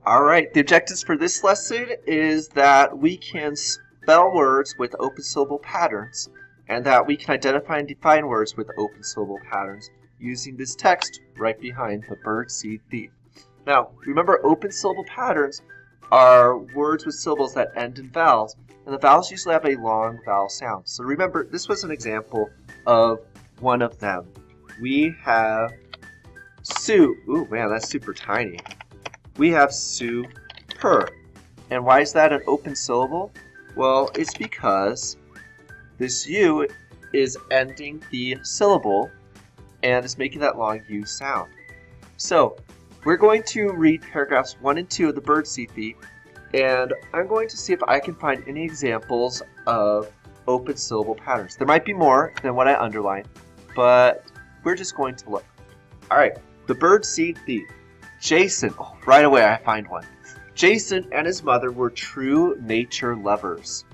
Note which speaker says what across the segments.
Speaker 1: Alright, the objectives for this lesson is that we can spell words with open syllable patterns and that we can identify and define words with open syllable patterns using this text right behind the bird seed thief. Now, remember open syllable patterns are words with syllables that end in vowels, and the vowels usually have a long vowel sound. So remember, this was an example of one of them. We have Sue. Ooh, man, that's super tiny. We have super. And why is that an open syllable? Well, it's because this U is ending the syllable and is making that long U sound. So, we're going to read paragraphs 1 and 2 of the birdseed thief, and I'm going to see if I can find any examples of open syllable patterns. There might be more than what I underlined, but we're just going to look. Alright, the birdseed thief. Jason, right away I find one. Jason and his mother were true nature lovers.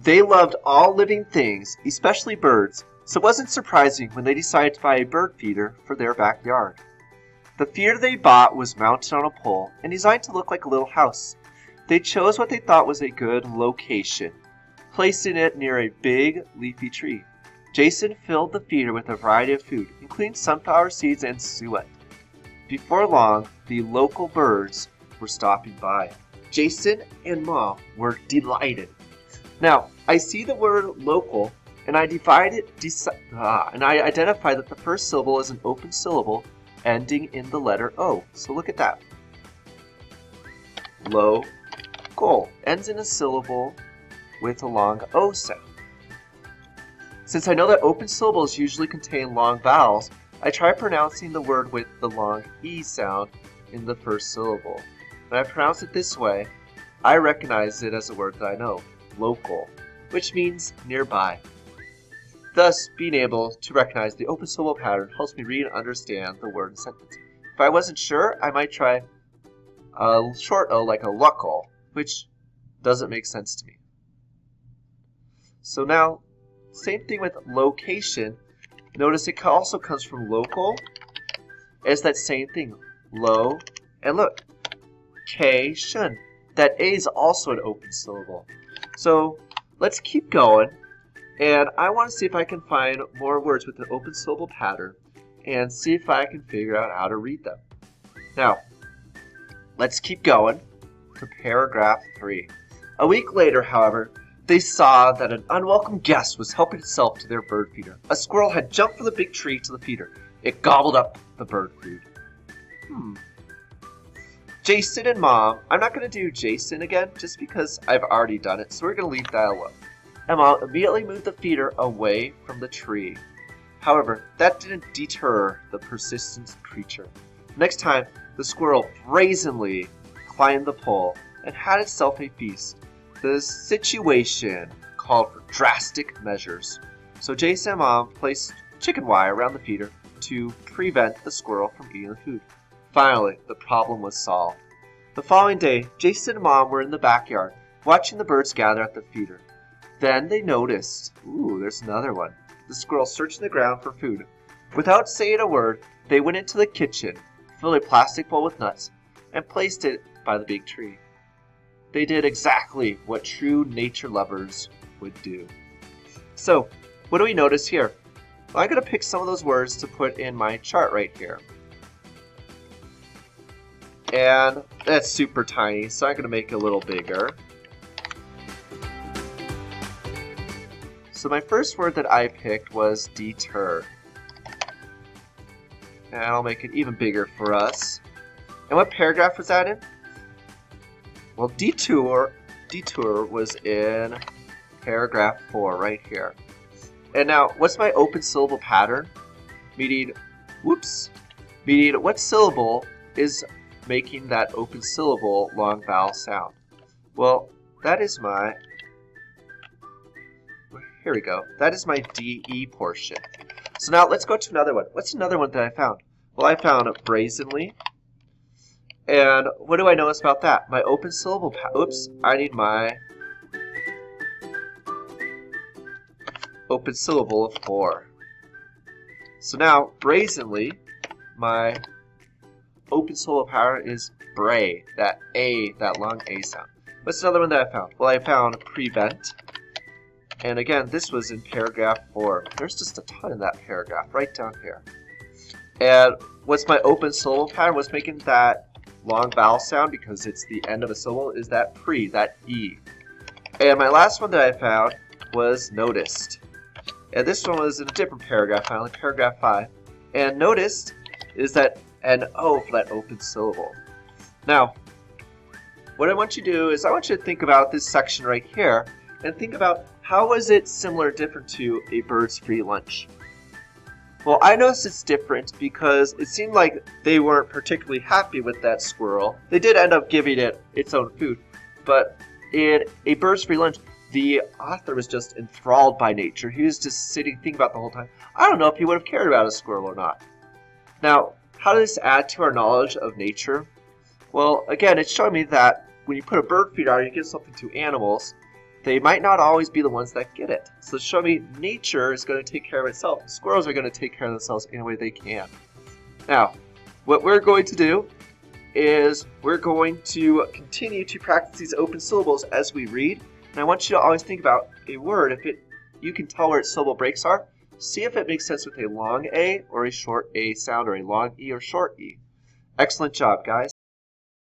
Speaker 1: They loved all living things, especially birds, so it wasn't surprising when they decided to buy a bird feeder for their backyard. The feeder they bought was mounted on a pole and designed to look like a little house. They chose what they thought was a good location, placing it near a big leafy tree. Jason filled the feeder with a variety of food, including sunflower seeds and suet. Before long, the local birds were stopping by. Jason and Mom were delighted. Now, I see the word local, and I identify that the first syllable is an open syllable ending in the letter O. So look at that. Local ends in a syllable with a long O sound. Since I know that open syllables usually contain long vowels, I try pronouncing the word with the long E sound in the first syllable. When I pronounce it this way, I recognize it as a word that I know, local, which means nearby. Thus, being able to recognize the open syllable pattern helps me read and understand the word and sentence. If I wasn't sure, I might try a short O like a local, which doesn't make sense to me. So now, same thing with location. Notice it also comes from local. It's that same thing. Low. And look. Cation. That A is also an open syllable. So let's keep going. And I want to see if I can find more words with an open syllable pattern and see if I can figure out how to read them. Now, let's keep going to paragraph 3. A week later, however, they saw that an unwelcome guest was helping itself to their bird feeder. A squirrel had jumped from the big tree to the feeder. It gobbled up the bird food. Jason and Mom. I'm not going to do Jason again just because I've already done it, so we're going to leave that alone. And Mom immediately moved the feeder away from the tree. However, that didn't deter the persistent creature. Next time, the squirrel brazenly climbed the pole and had itself a feast. The situation called for drastic measures. So Jason and Mom placed chicken wire around the feeder to prevent the squirrel from eating the food. Finally, the problem was solved. The following day, Jason and Mom were in the backyard, watching the birds gather at the feeder. Then they noticed, there's another one, the squirrel searching the ground for food. Without saying a word, they went into the kitchen, filled a plastic bowl with nuts, and placed it by the big tree. They did exactly what true nature lovers would do. So, what do we notice here? Well, I'm going to pick some of those words to put in my chart right here. And that's super tiny, so I'm going to make it a little bigger. So my first word that I picked was deter. And I'll make it even bigger for us. And what paragraph was that in? Well, detour was in paragraph 4 right here. And now, what's my open syllable pattern? Meaning what syllable is making that open syllable long vowel sound? Well, that is my, here we go. That is my DE portion. So now let's go to another one. What's another one that I found? Well, I found brazenly. And what do I notice about that? My open syllable I need my open syllable of 4. So now, brazenly, my open syllable pattern is bray, that long A sound. What's another one that I found? Well, I found prevent. And again, this was in paragraph 4. There's just a ton in that paragraph, right down here. And what's my open syllable pattern? What's making that long vowel sound, because it's the end of a syllable, is that pre, that E. And my last one that I found was noticed. And this one was in a different paragraph, finally, paragraph 5. And noticed is that an O for that open syllable. Now, what I want you to do is I want you to think about this section right here and think about how is it similar or different to a bird's free lunch. Well, I noticed it's different because it seemed like they weren't particularly happy with that squirrel. They did end up giving it its own food, but in a bird's free lunch, the author was just enthralled by nature. He was just sitting thinking about the whole time. I don't know if he would have cared about a squirrel or not. Now, how does this add to our knowledge of nature? Well, again, it's showing me that when you put a bird feeder out and you give something to animals, they might not always be the ones that get it. So it's showing me nature is going to take care of itself. Squirrels are going to take care of themselves any way they can. Now, what we're going to do is we're going to continue to practice these open syllables as we read. And I want you to always think about a word. If you can tell where its syllable breaks are, see if it makes sense with a long A or a short A sound, or a long E or short E. Excellent job, guys.